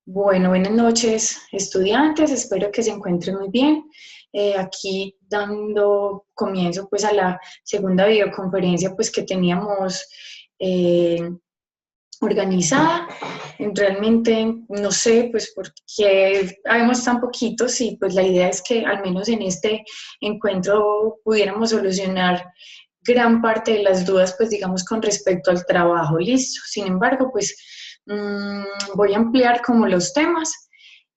Bueno, buenas noches, estudiantes. Espero que se encuentren muy bien. Aquí dando comienzo pues a la segunda videoconferencia pues que teníamos eh, organizada. Realmente no sé pues por qué habemos tan poquitos y pues la idea es que al menos en este encuentro pudiéramos solucionar gran parte de las dudas, pues digamos, con respecto al trabajo, listo. Sin embargo, pues voy a ampliar como los temas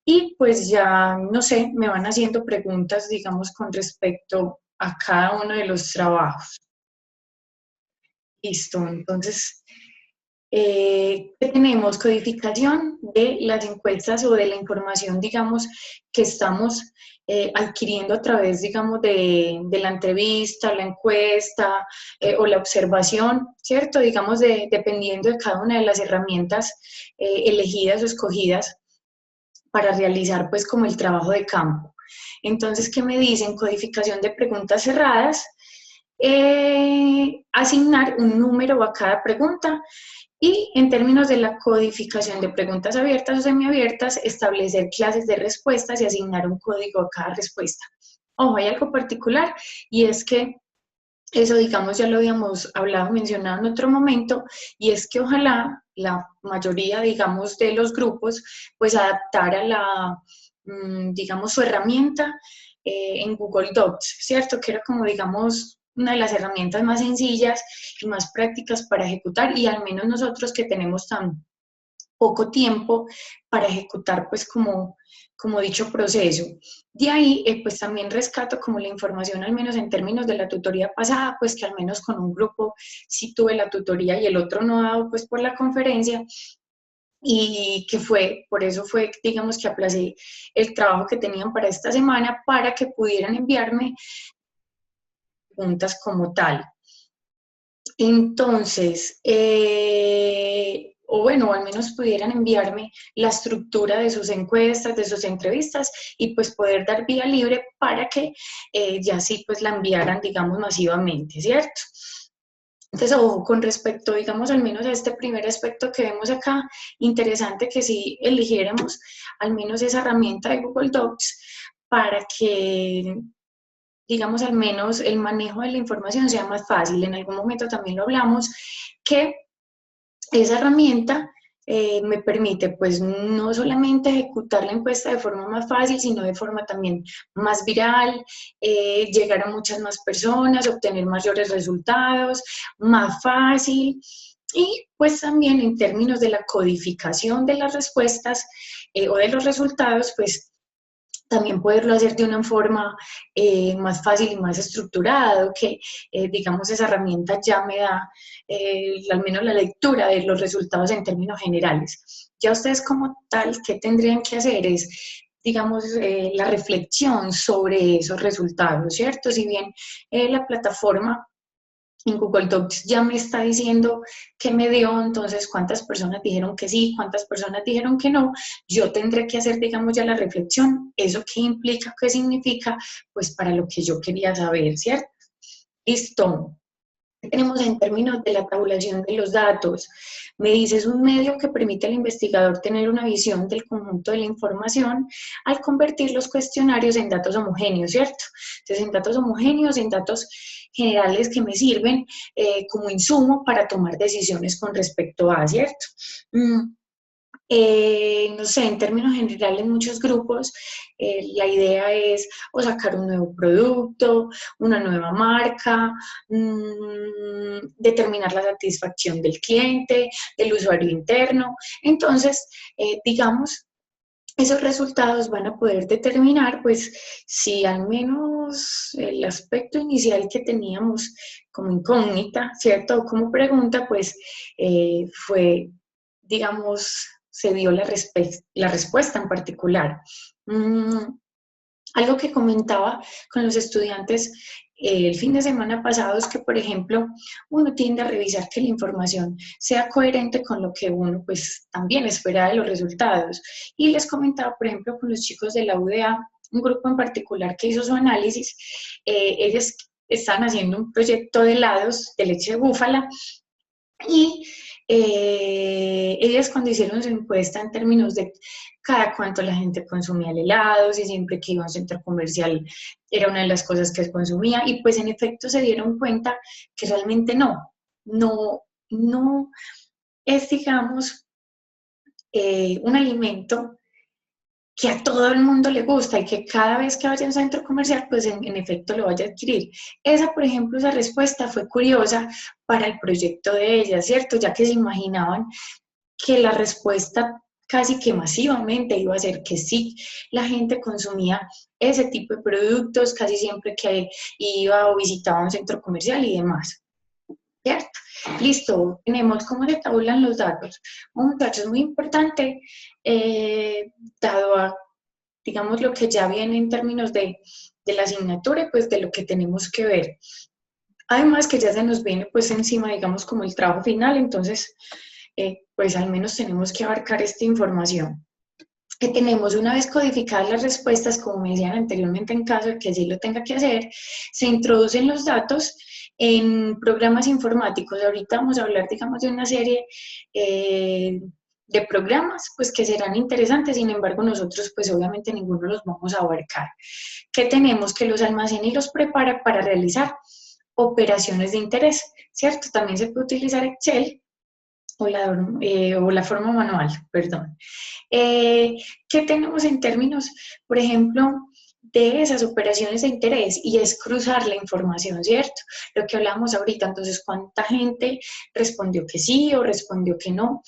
y pues ya, no sé, me van haciendo preguntas, digamos, con respecto a cada uno de los trabajos. Listo, entonces, ¿qué tenemos? Codificación de las encuestas o de la información, digamos, que estamos adquiriendo a través, digamos, de la entrevista, la encuesta o la observación, ¿cierto? Digamos, dependiendo de cada una de las herramientas elegidas o escogidas para realizar, pues, como el trabajo de campo. Entonces, ¿qué me dicen? Codificación de preguntas cerradas, asignar un número a cada pregunta y en términos de la codificación de preguntas abiertas o semiabiertas, establecer clases de respuestas y asignar un código a cada respuesta. Ojo, hay algo particular y es que eso, digamos, ya lo habíamos hablado, mencionado en otro momento, y es que ojalá la mayoría, digamos, de los grupos, pues adaptara digamos, su herramienta en Google Docs, ¿cierto? Que era como, digamos, una de las herramientas más sencillas y más prácticas para ejecutar, y al menos nosotros que tenemos tan poco tiempo para ejecutar pues como dicho proceso. De ahí pues también rescato como la información, al menos en términos de la tutoría pasada, pues que al menos con un grupo sí tuve la tutoría y el otro no dado pues por la conferencia, y que fue, por eso fue, digamos que aplacé el trabajo que tenían para esta semana para que pudieran enviarme preguntas como tal. Entonces, o bueno, al menos pudieran enviarme la estructura de sus encuestas, de sus entrevistas y pues poder dar vía libre para que ya sí pues la enviaran, digamos, masivamente, ¿cierto? Entonces, ojo, con respecto, digamos, al menos a este primer aspecto que vemos acá, interesante que si eligiéramos al menos esa herramienta de Google Docs para que digamos, al menos el manejo de la información sea más fácil. En algún momento también lo hablamos, que esa herramienta me permite, pues, no solamente ejecutar la encuesta de forma más fácil, sino de forma también más viral, llegar a muchas más personas, obtener mayores resultados, más fácil. Y pues también en términos de la codificación de las respuestas o de los resultados, pues también poderlo hacer de una forma más fácil y más estructurada, que digamos esa herramienta ya me da al menos la lectura de los resultados en términos generales. Ya ustedes como tal, ¿qué tendrían que hacer? Es, digamos, la reflexión sobre esos resultados, ¿cierto? Si bien la plataforma en Google Docs ya me está diciendo qué me dio, entonces cuántas personas dijeron que sí, cuántas personas dijeron que no, yo tendré que hacer, digamos, ya la reflexión, eso qué implica, qué significa, pues para lo que yo quería saber, ¿cierto? Listo. Tenemos en términos de la tabulación de los datos. Me dice, es un medio que permite al investigador tener una visión del conjunto de la información al convertir los cuestionarios en datos homogéneos, ¿cierto? Entonces, en datos homogéneos, en datos generales que me sirven como insumo para tomar decisiones con respecto a, ¿cierto? Mm, no sé, en términos generales, muchos grupos, la idea es o sacar un nuevo producto, una nueva marca, determinar la satisfacción del cliente, del usuario interno. Entonces, digamos, esos resultados van a poder determinar, pues, si al menos el aspecto inicial que teníamos como incógnita, ¿cierto? O como pregunta, pues, fue, digamos, se dio la respuesta en particular. Mm, Algo que comentaba con los estudiantes el fin de semana pasado es que, por ejemplo, uno tiende a revisar que la información sea coherente con lo que uno pues también espera de los resultados. Y les comentaba, por ejemplo, con los chicos de la UDA, un grupo en particular que hizo su análisis, ellos están haciendo un proyecto de helados de leche de búfala y ellas cuando hicieron su encuesta en términos de cada cuánto la gente consumía el helado, si siempre que iba a un centro comercial era una de las cosas que consumía, y pues en efecto se dieron cuenta que realmente no es, digamos, un alimento que a todo el mundo le gusta y que cada vez que vaya a un centro comercial, pues en efecto lo vaya a adquirir. Esa, por ejemplo, esa respuesta fue curiosa para el proyecto de ella, ¿cierto? Ya que se imaginaban que la respuesta casi que masivamente iba a ser que sí, la gente consumía ese tipo de productos casi siempre que iba o visitaba un centro comercial y demás. ¿Cierto? Listo, tenemos cómo se tabulan los datos. Un dato es muy importante, dado a, digamos, lo que ya viene en términos de la asignatura, pues de lo que tenemos que ver. Además que ya se nos viene pues encima, digamos, como el trabajo final, entonces, pues al menos tenemos que abarcar esta información. Que tenemos una vez codificadas las respuestas, como me decían anteriormente, en caso de que así lo tenga que hacer, se introducen los datos en programas informáticos. Ahorita vamos a hablar, digamos, de una serie de programas, pues que serán interesantes, sin embargo, nosotros, pues obviamente ninguno los vamos a abarcar. ¿Qué tenemos? Que los almacena y los prepara para realizar operaciones de interés, ¿cierto? También se puede utilizar Excel o la forma manual, perdón. ¿Qué tenemos en términos, por ejemplo, de esas operaciones de interés? Y es cruzar la información, ¿cierto? Lo que hablamos ahorita, entonces, ¿cuánta gente respondió que sí o respondió que no?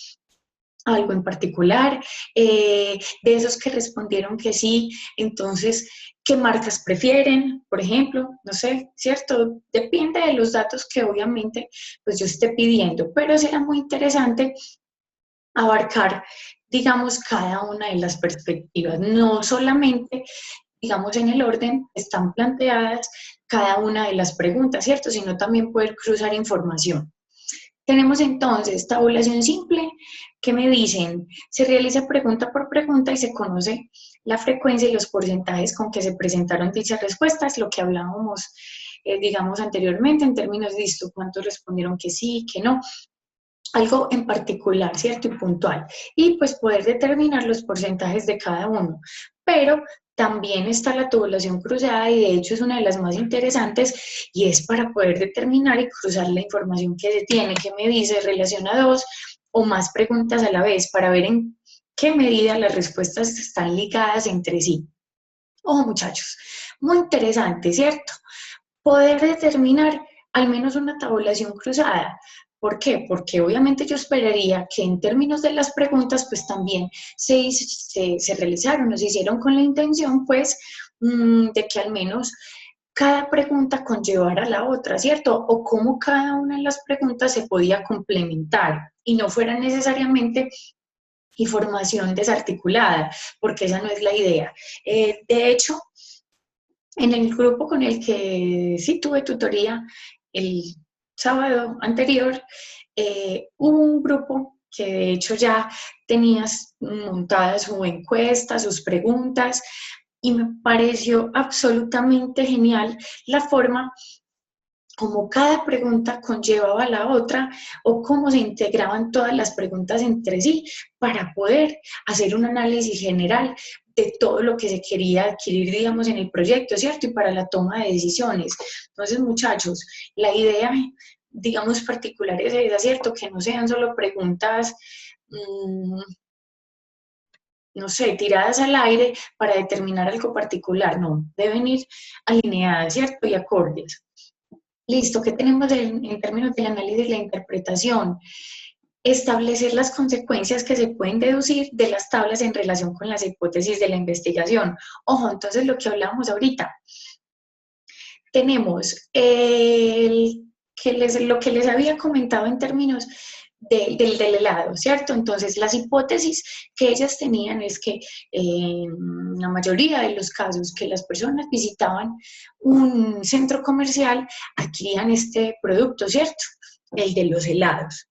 Algo en particular, de esos que respondieron que sí, entonces, ¿qué marcas prefieren? Por ejemplo, no sé, ¿cierto? Depende de los datos que obviamente pues yo esté pidiendo, pero será muy interesante abarcar, digamos, cada una de las perspectivas, no solamente, digamos, en el orden están planteadas cada una de las preguntas, ¿cierto? Sino también poder cruzar información. Tenemos entonces tabulación simple, que me dicen, se realiza pregunta por pregunta y se conoce la frecuencia y los porcentajes con que se presentaron dichas respuestas, lo que hablábamos, digamos, anteriormente en términos de esto, cuántos respondieron que sí, que no, algo en particular, ¿cierto? Y puntual. Y pues poder determinar los porcentajes de cada uno. Pero también está la tabulación cruzada y de hecho es una de las más interesantes y es para poder determinar y cruzar la información que se tiene, que me dice relaciona dos o más preguntas a la vez para ver en qué medida las respuestas están ligadas entre sí. Ojo muchachos, muy interesante, ¿cierto? Poder determinar al menos una tabulación cruzada. ¿Por qué? Porque obviamente yo esperaría que en términos de las preguntas, pues también se realizaron o se hicieron con la intención, pues, de que al menos cada pregunta conllevara a la otra, ¿cierto? O cómo cada una de las preguntas se podía complementar y no fuera necesariamente información desarticulada, porque esa no es la idea. De hecho, en el grupo con el que sí tuve tutoría el sábado anterior, hubo un grupo que de hecho ya tenía montada su encuesta, sus preguntas, y me pareció absolutamente genial la forma como cada pregunta conllevaba a la otra o cómo se integraban todas las preguntas entre sí para poder hacer un análisis general de todo lo que se quería adquirir, digamos, en el proyecto, ¿cierto? Y para la toma de decisiones. Entonces, muchachos, la idea, digamos, particular es esa, ¿cierto? Que no sean solo preguntas, no sé, tiradas al aire para determinar algo particular, no, deben ir alineadas, ¿cierto? Y acordes. Listo, ¿qué tenemos en términos del análisis y la interpretación? Establecer las consecuencias que se pueden deducir de las tablas en relación con las hipótesis de la investigación. Ojo, entonces lo que hablábamos ahorita. Tenemos lo que les había comentado en términos del helado, ¿cierto? Entonces, las hipótesis que ellas tenían es que en la mayoría de los casos que las personas visitaban un centro comercial adquirían este producto, ¿cierto? El de los helados.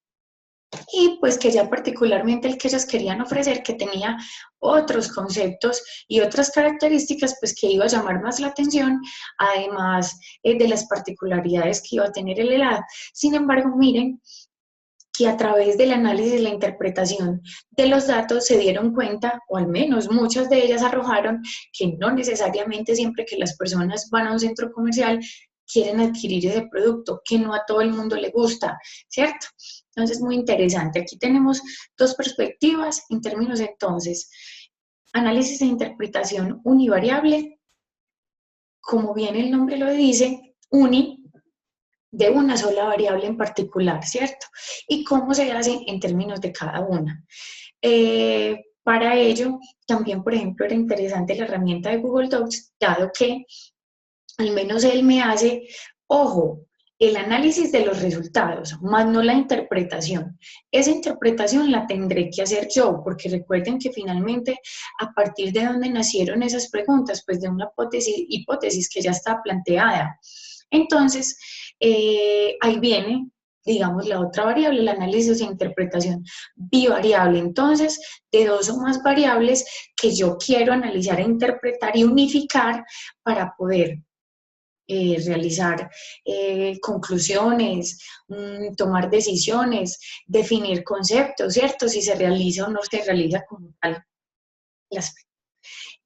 Y pues que ya particularmente el que ellas querían ofrecer, que tenía otros conceptos y otras características, pues que iba a llamar más la atención, además de las particularidades que iba a tener el helado. Sin embargo, miren que a través del análisis y la interpretación de los datos se dieron cuenta, o al menos muchas de ellas arrojaron, que no necesariamente siempre que las personas van a un centro comercial quieren adquirir ese producto, que no a todo el mundo le gusta, ¿cierto? Entonces, muy interesante. Aquí tenemos dos perspectivas en términos entonces, análisis e interpretación univariable, como bien el nombre lo dice, de una sola variable en particular, ¿cierto? Y cómo se hace en términos de cada una. Para ello, también, por ejemplo, era interesante la herramienta de Google Docs, dado que al menos él me hace, ojo, el análisis de los resultados, más no la interpretación. Esa interpretación la tendré que hacer yo, porque recuerden que finalmente, a partir de donde nacieron esas preguntas, pues de una hipótesis que ya está planteada. Entonces, ahí viene, digamos, la otra variable, el análisis e interpretación bivariable. Entonces, de dos o más variables que yo quiero analizar e interpretar y unificar para poder realizar conclusiones, tomar decisiones, definir conceptos, ¿cierto? Si se realiza o no se realiza como tal.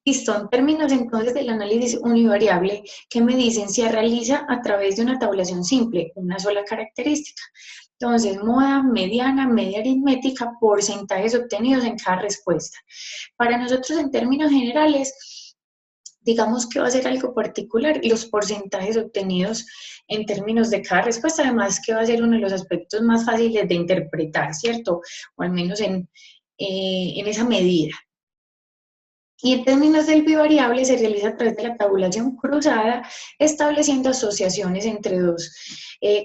Listo, en términos entonces del análisis univariable, ¿qué me dicen? Se realiza a través de una tabulación simple, una sola característica. Entonces, moda, mediana, media aritmética, porcentajes obtenidos en cada respuesta. Para nosotros, en términos generales, digamos que va a ser algo particular, los porcentajes obtenidos en términos de cada respuesta, además que va a ser uno de los aspectos más fáciles de interpretar, ¿cierto? O al menos en esa medida. Y en términos del bivariable se realiza a través de la tabulación cruzada, estableciendo asociaciones entre dos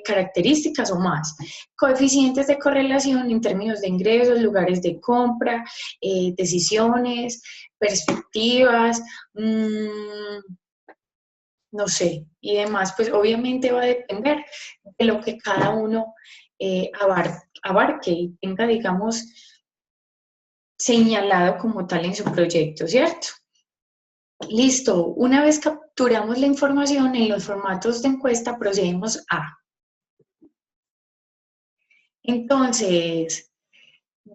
características o más. Coeficientes de correlación en términos de ingresos, lugares de compra, decisiones, perspectivas, no sé, y demás, pues obviamente va a depender de lo que cada uno abarque y tenga, digamos, señalado como tal en su proyecto, ¿cierto? Listo, una vez capturamos la información en los formatos de encuesta, procedemos a, entonces,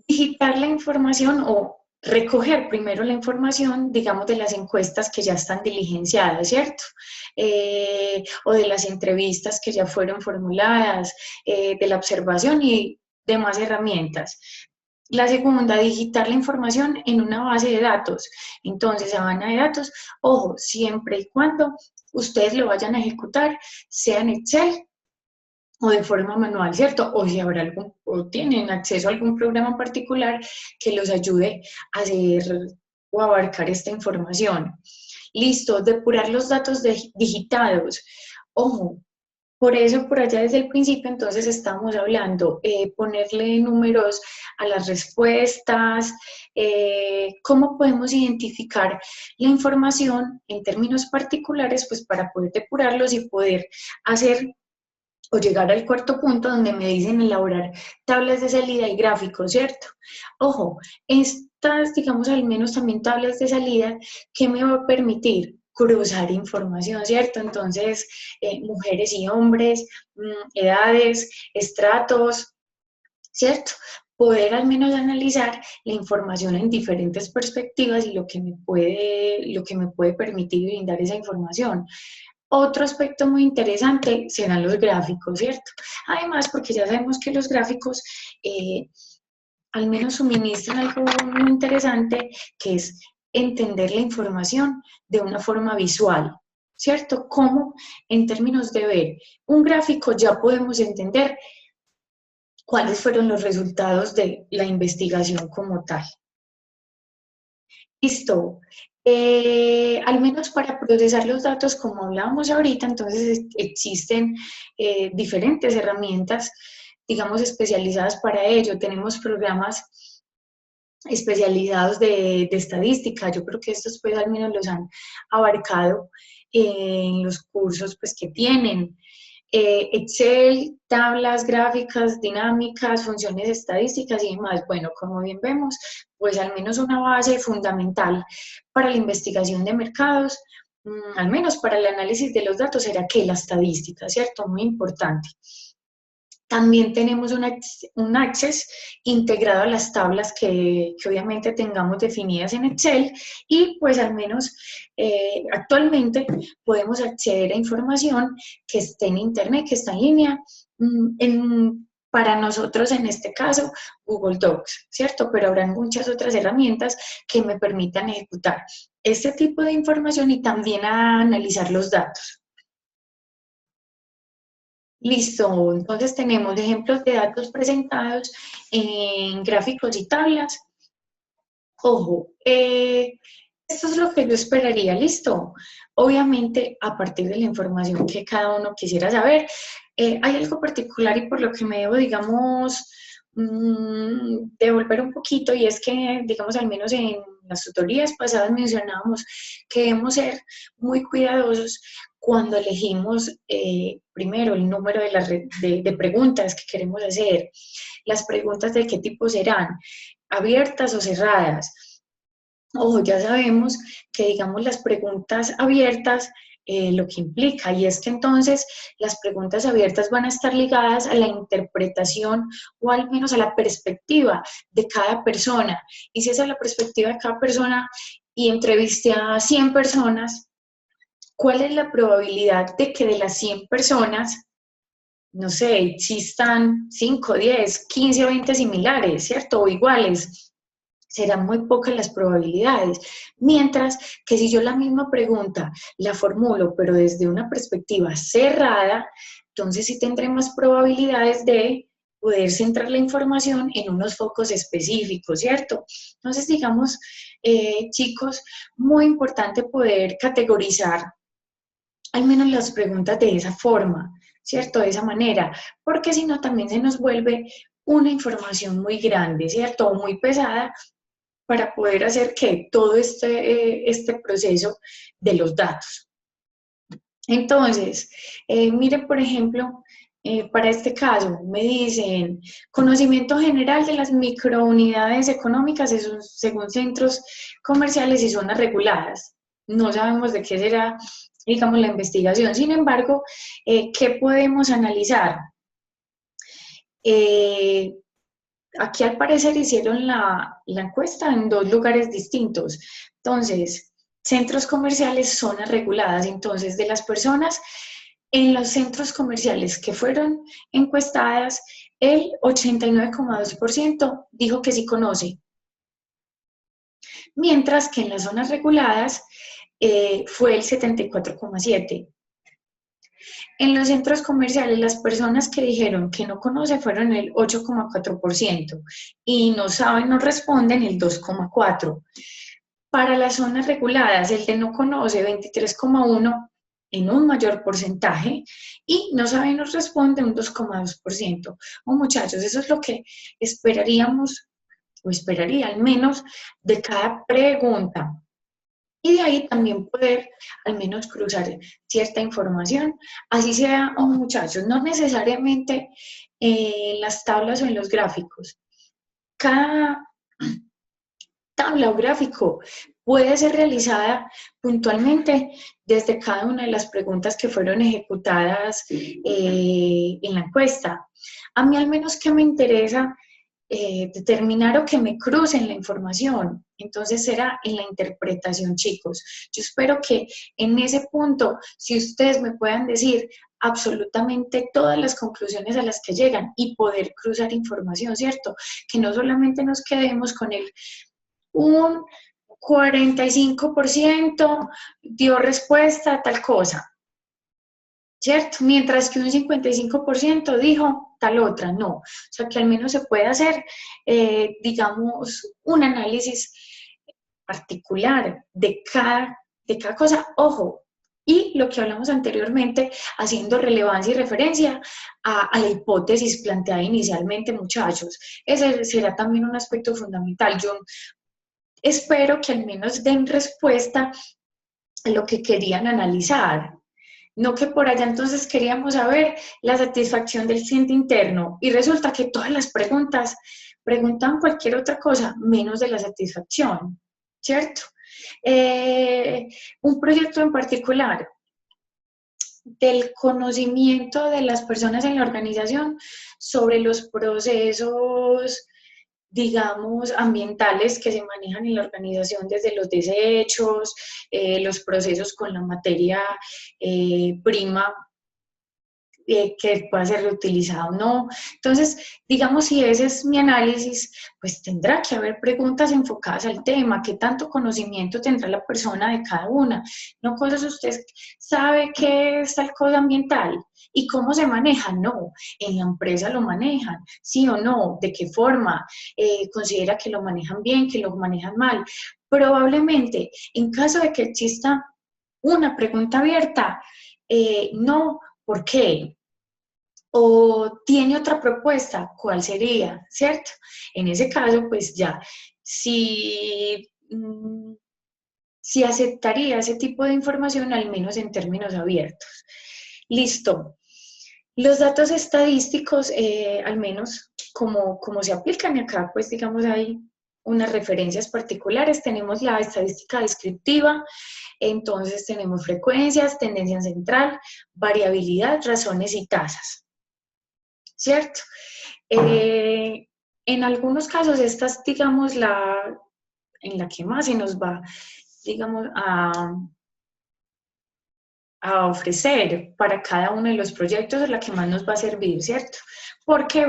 digitar la información o recoger primero la información, digamos, de las encuestas que ya están diligenciadas, ¿cierto? O de las entrevistas que ya fueron formuladas, de la observación y demás herramientas. La segunda, digitar la información en una base de datos. Entonces, Sabana de datos, ojo, siempre y cuando ustedes lo vayan a ejecutar, sea en Excel o de forma manual, ¿cierto? O si habrá algún, o tienen acceso a algún programa particular que los ayude a hacer o abarcar esta información. Listo, depurar los datos digitados. Ojo, por eso, por allá desde el principio, entonces estamos hablando, ponerle números a las respuestas, cómo podemos identificar la información en términos particulares, pues para poder depurarlos y poder hacer o llegar al cuarto punto donde me dicen elaborar tablas de salida y gráficos, ¿cierto? Ojo, estas, digamos, al menos también tablas de salida que me va a permitir cruzar información, ¿cierto? Entonces, mujeres y hombres, edades, estratos, ¿cierto? Poder al menos analizar la información en diferentes perspectivas y lo que me puede permitir brindar esa información. Otro aspecto muy interesante serán los gráficos, ¿cierto? Además, porque ya sabemos que los gráficos al menos suministran algo muy interesante, que es entender la información de una forma visual, ¿cierto? Como en términos de ver un gráfico ya podemos entender cuáles fueron los resultados de la investigación como tal. Listo. Al menos para procesar los datos, como hablábamos ahorita, entonces existen diferentes herramientas, digamos, especializadas para ello. Tenemos programas especializados de estadística. Yo creo que estos pues al menos los han abarcado en los cursos pues que tienen. Excel, tablas gráficas, dinámicas, funciones estadísticas y demás. Bueno, como bien vemos, pues al menos una base fundamental para la investigación de mercados, al menos para el análisis de los datos, era que la estadística, ¿cierto? Muy importante. También tenemos un Access integrado a las tablas que obviamente tengamos definidas en Excel y pues al menos actualmente podemos acceder a información que esté en Internet, que está en línea, para nosotros en este caso Google Docs, ¿cierto? Pero habrá muchas otras herramientas que me permitan ejecutar este tipo de información y también analizar los datos. Listo, entonces tenemos ejemplos de datos presentados en gráficos y tablas. Ojo, esto es lo que yo esperaría, listo. Obviamente, a partir de la información que cada uno quisiera saber, hay algo particular y por lo que me debo, digamos, devolver un poquito, y es que, digamos, al menos en las tutorías pasadas mencionábamos que debemos ser muy cuidadosos cuando elegimos primero el número de preguntas que queremos hacer, las preguntas de qué tipo serán, abiertas o cerradas. Ojo, ya sabemos que, digamos, las preguntas abiertas, lo que implica, y es que entonces las preguntas abiertas van a estar ligadas a la interpretación o al menos a la perspectiva de cada persona. Y si esa es la perspectiva de cada persona y entrevisté a 100 personas, ¿cuál es la probabilidad de que de las 100 personas, no sé, existan 5, 10, 15 o 20 similares, ¿cierto? O iguales? Serán muy pocas las probabilidades. Mientras que si yo la misma pregunta la formulo, pero desde una perspectiva cerrada, entonces sí tendré más probabilidades de poder centrar la información en unos focos específicos, ¿cierto? Entonces, digamos, chicos, muy importante poder categorizar al menos las preguntas de esa forma, ¿cierto? De esa manera, porque si no también se nos vuelve una información muy grande, ¿cierto? O muy pesada para poder hacer que todo este proceso de los datos. Entonces, miren, por ejemplo, para este caso, me dicen conocimiento general de las microunidades económicas según centros comerciales y zonas reguladas. No sabemos de qué será, digamos, la investigación. Sin embargo, ¿qué podemos analizar? Eh, Aquí al parecer hicieron la encuesta en dos lugares distintos. Entonces, centros comerciales, zonas reguladas. Entonces, de las personas en los centros comerciales que fueron encuestadas, el 89,2% dijo que sí conoce, mientras que en las zonas reguladas fue el 74,7%. En los centros comerciales, las personas que dijeron que no conoce fueron el 8,4% y no saben, no responden el 2,4%. Para las zonas reguladas, el de no conoce 23,1% en un mayor porcentaje y no sabe, nos responde un 2,2%. Oh, muchachos, eso es lo que esperaríamos o esperaría al menos de cada pregunta. Y de ahí también poder al menos cruzar cierta información, así sea, oh, muchachos, no necesariamente en las tablas o en los gráficos. Cada tabla o gráfico puede ser realizada puntualmente desde cada una de las preguntas que fueron ejecutadas en la encuesta. A mí al menos que me interesa determinar o que me crucen la información. Entonces será en la interpretación, chicos. Yo espero que en ese punto, si ustedes me puedan decir absolutamente todas las conclusiones a las que llegan y poder cruzar información, ¿cierto? Que no solamente nos quedemos con un 45% dio respuesta a tal cosa, ¿cierto? Mientras que un 55% dijo tal otra, no. O sea, que al menos se puede hacer, digamos, un análisis particular de cada cosa. Ojo, y lo que hablamos anteriormente, haciendo relevancia y referencia a la hipótesis planteada inicialmente, muchachos. Ese será también un aspecto fundamental. Yo espero que al menos den respuesta a lo que querían analizar. No que por allá entonces queríamos saber la satisfacción del cliente interno y resulta que todas las preguntas preguntan cualquier otra cosa menos de la satisfacción, ¿cierto? Un proyecto en particular, del conocimiento de las personas en la organización sobre los procesos, digamos, ambientales que se manejan en la organización, desde los desechos, los procesos con la materia prima que pueda ser reutilizado o no. Entonces, digamos, si ese es mi análisis, pues tendrá que haber preguntas enfocadas al tema, qué tanto conocimiento tendrá la persona de cada una, no cosas usted sabe qué es tal cosa ambiental y cómo se maneja, no, en la empresa lo manejan, sí o no, de qué forma, considera que lo manejan bien, que lo manejan mal. Probablemente, en caso de que exista una pregunta abierta, no, ¿por qué? O tiene otra propuesta, ¿cuál sería? ¿Cierto? En ese caso, pues ya, si, si aceptaría ese tipo de información, al menos en términos abiertos. Listo. Los datos estadísticos, al menos como se aplican acá, pues digamos hay unas referencias particulares. Tenemos la estadística descriptiva, entonces tenemos frecuencias, tendencia central, variabilidad, razones y tasas. ¿Cierto? En algunos casos, esta es, digamos, en la que más se nos va, digamos, a ofrecer para cada uno de los proyectos, es la que más nos va a servir, ¿cierto? Porque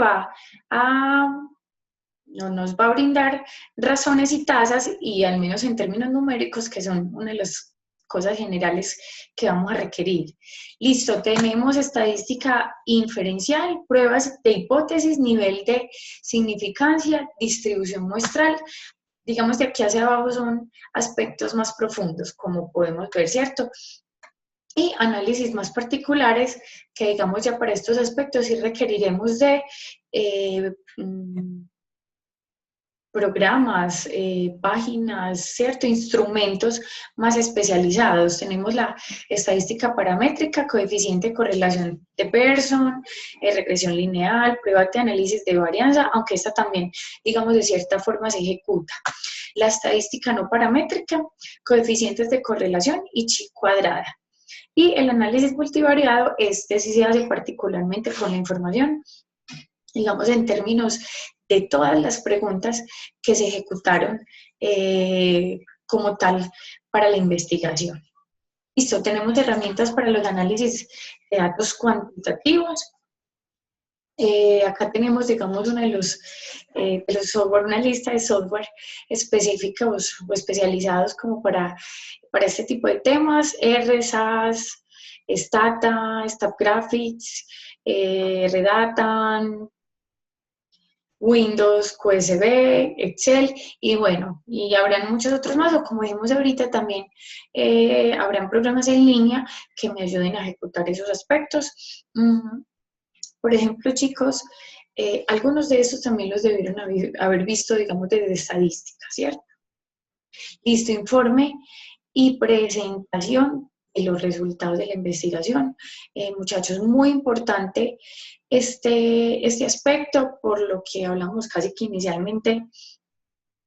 no nos va a brindar razones y tasas, y al menos en términos numéricos, que son una de las cosas generales que vamos a requerir. Listo, tenemos estadística inferencial, pruebas de hipótesis, nivel de significancia, distribución muestral. Digamos, de aquí hacia abajo son aspectos más profundos, como podemos ver, ¿cierto? Y análisis más particulares, que digamos ya para estos aspectos sí requeriremos de programas, páginas, ¿cierto? Instrumentos más especializados. Tenemos la estadística paramétrica, coeficiente de correlación de Pearson, regresión lineal, prueba de análisis de varianza, aunque esta también, digamos, de cierta forma se ejecuta. La estadística no paramétrica, coeficientes de correlación y chi cuadrada. Y el análisis multivariado, este sí se hace particularmente con la información, digamos, en términos de todas las preguntas que se ejecutaron como tal para la investigación. Listo, tenemos herramientas para los análisis de datos cuantitativos. Acá tenemos, digamos, uno de los software, una lista de software específicos o especializados como para este tipo de temas: R, SAS, Stata, StatGraphics, Redata, Windows, QSB, Excel, y bueno, y habrán muchos otros más, o como dijimos ahorita también, habrán programas en línea que me ayuden a ejecutar esos aspectos. Por ejemplo, chicos, algunos de estos también los debieron haber visto, digamos, desde estadística, ¿cierto? Listo, informe y presentación de los resultados de la investigación. Muchachos, muy importante este aspecto, por lo que hablamos casi que inicialmente,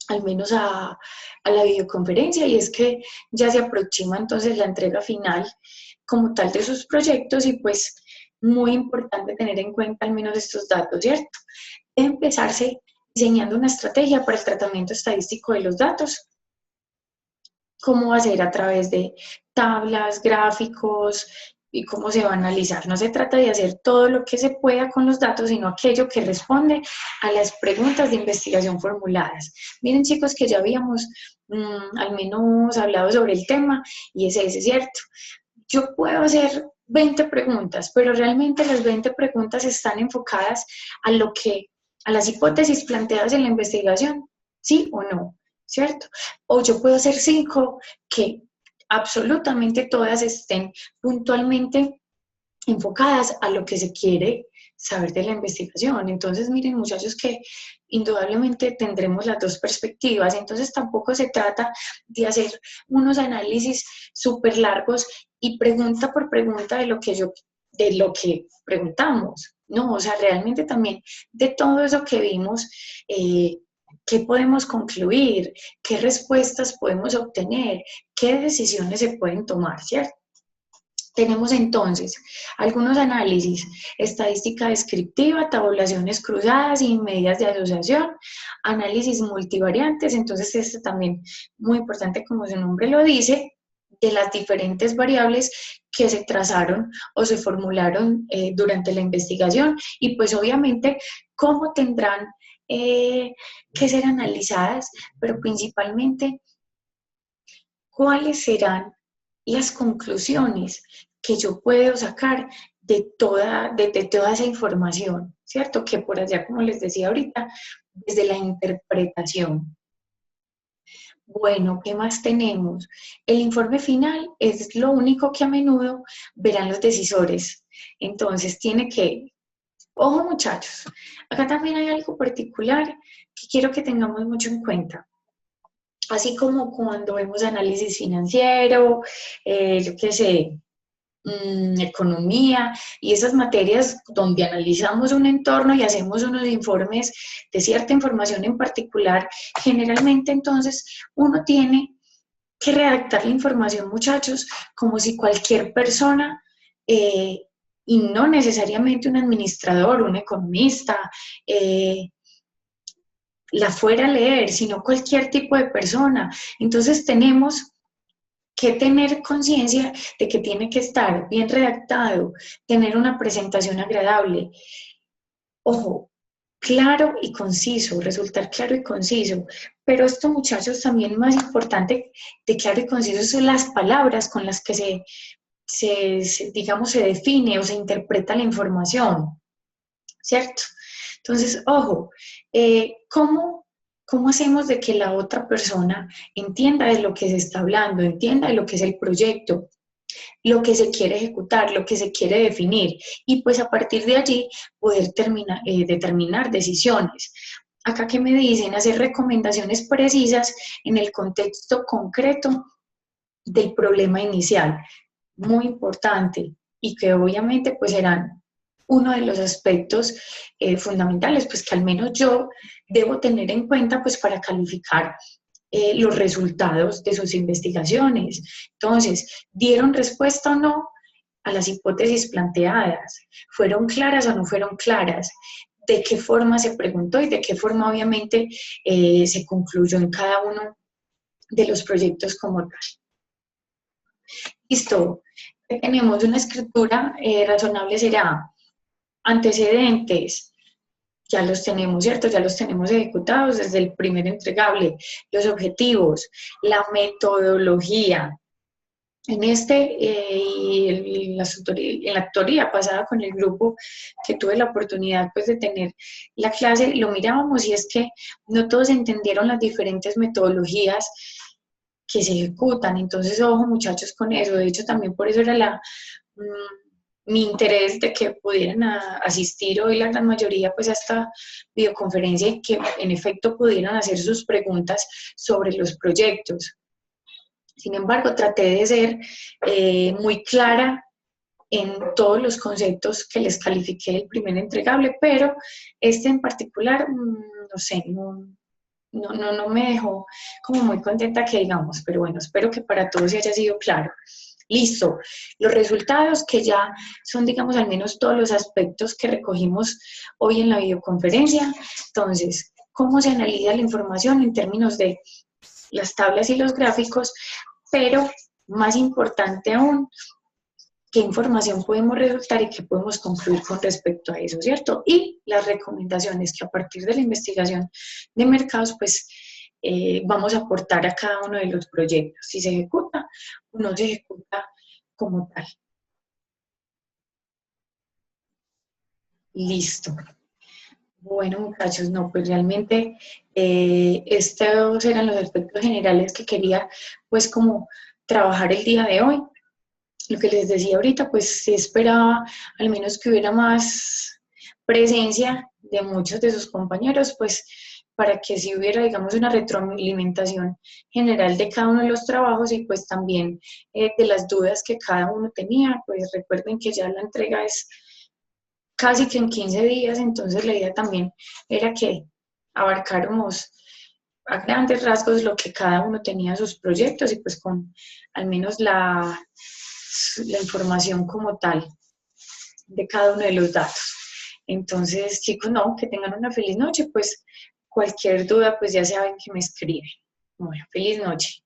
al menos a la videoconferencia, y es que ya se aproxima entonces la entrega final como tal de sus proyectos, y pues muy importante tener en cuenta al menos estos datos, ¿cierto? Debe empezarse diseñando una estrategia para el tratamiento estadístico de los datos. ¿Cómo va a ser? A través de tablas, gráficos, y cómo se va a analizar. No se trata de hacer todo lo que se pueda con los datos, sino aquello que responde a las preguntas de investigación formuladas. Miren, chicos, que ya habíamos al menos hablado sobre el tema, y es ese, ¿cierto? Yo puedo hacer 20 preguntas, pero realmente las 20 preguntas están enfocadas a las hipótesis planteadas en la investigación, ¿sí o no? ¿Cierto? O yo puedo hacer 5 que absolutamente todas estén puntualmente enfocadas a lo que se quiere saber de la investigación. Entonces, miren, muchachos, que indudablemente tendremos las dos perspectivas. Entonces, tampoco se trata de hacer unos análisis súper largos y pregunta por pregunta de lo que preguntamos. No, o sea, realmente también de todo eso que vimos, ¿qué podemos concluir? ¿Qué respuestas podemos obtener? ¿Qué decisiones se pueden tomar, cierto? Tenemos entonces algunos análisis: estadística descriptiva, tabulaciones cruzadas y medidas de asociación, análisis multivariantes. Entonces este también muy importante, como su nombre lo dice, de las diferentes variables que se trazaron o se formularon durante la investigación, y pues obviamente cómo tendrán que ser analizadas, pero principalmente cuáles serán las conclusiones que yo puedo sacar de toda esa información, ¿cierto? Que por allá, como les decía ahorita, desde la interpretación. Bueno, ¿qué más tenemos? El informe final es lo único que a menudo verán los decisores. Entonces, tiene que, ojo muchachos, acá también hay algo particular que quiero que tengamos mucho en cuenta. Así como cuando vemos análisis financiero, yo qué sé, economía y esas materias donde analizamos un entorno y hacemos unos informes de cierta información en particular, generalmente entonces uno tiene que redactar la información, muchachos, como si cualquier persona, y no necesariamente un administrador, un economista, la fuera a leer, sino cualquier tipo de persona. Entonces tenemos que tener conciencia de que tiene que estar bien redactado, tener una presentación agradable. Ojo, claro y conciso, resultar claro y conciso. Pero esto, muchachos, también más importante de claro y conciso son las palabras con las que digamos, se define o se interpreta la información, ¿cierto? Entonces, ojo, ¿cómo hacemos de que la otra persona entienda de lo que se está hablando, entienda de lo que es el proyecto, lo que se quiere ejecutar, lo que se quiere definir? Y pues a partir de allí poder determinar decisiones. Acá que me dicen hacer recomendaciones precisas en el contexto concreto del problema inicial. Muy importante, y que obviamente pues serán uno de los aspectos fundamentales, pues que al menos yo debo tener en cuenta pues para calificar los resultados de sus investigaciones. Entonces, ¿dieron respuesta o no a las hipótesis planteadas? ¿Fueron claras o no fueron claras? ¿De qué forma se preguntó y de qué forma obviamente se concluyó en cada uno de los proyectos como tal? Listo. Tenemos una escritura razonable, será antecedentes, ya los tenemos, ¿cierto? Ya los tenemos ejecutados desde el primer entregable, los objetivos, la metodología. En y en la tutoría pasada con el grupo que tuve la oportunidad pues de tener la clase, lo mirábamos, y es que no todos entendieron las diferentes metodologías que se ejecutan. Entonces, ojo muchachos con eso. De hecho, también por eso era mi interés de que pudieran asistir hoy la gran mayoría pues a esta videoconferencia, y que en efecto pudieran hacer sus preguntas sobre los proyectos. Sin embargo, traté de ser muy clara en todos los conceptos que les califiqué el primer entregable, pero este en particular, no sé, no me dejó como muy contenta que digamos, pero bueno, espero que para todos haya sido claro. Listo, los resultados que ya son, digamos, al menos todos los aspectos que recogimos hoy en la videoconferencia. Entonces, ¿cómo se analiza la información en términos de las tablas y los gráficos? Pero más importante aún, qué información podemos resultar y qué podemos concluir con respecto a eso, ¿cierto? Y las recomendaciones que a partir de la investigación de mercados, pues vamos a aportar a cada uno de los proyectos, si se ejecuta o no se ejecuta como tal. Listo. Bueno, muchachos, no, pues realmente estos eran los aspectos generales que quería pues como trabajar el día de hoy. Lo que les decía ahorita, pues sí esperaba al menos que hubiera más presencia de muchos de sus compañeros, pues para que si hubiera, digamos, una retroalimentación general de cada uno de los trabajos, y pues también de las dudas que cada uno tenía. Pues recuerden que ya la entrega es casi que en 15 días, entonces la idea también era que abarcáramos a grandes rasgos lo que cada uno tenía sus proyectos, y pues con al menos la la información como tal de cada uno de los datos. Entonces, chicos, no, que tengan una feliz noche, pues cualquier duda, pues ya saben que me escriben. Bueno, feliz noche.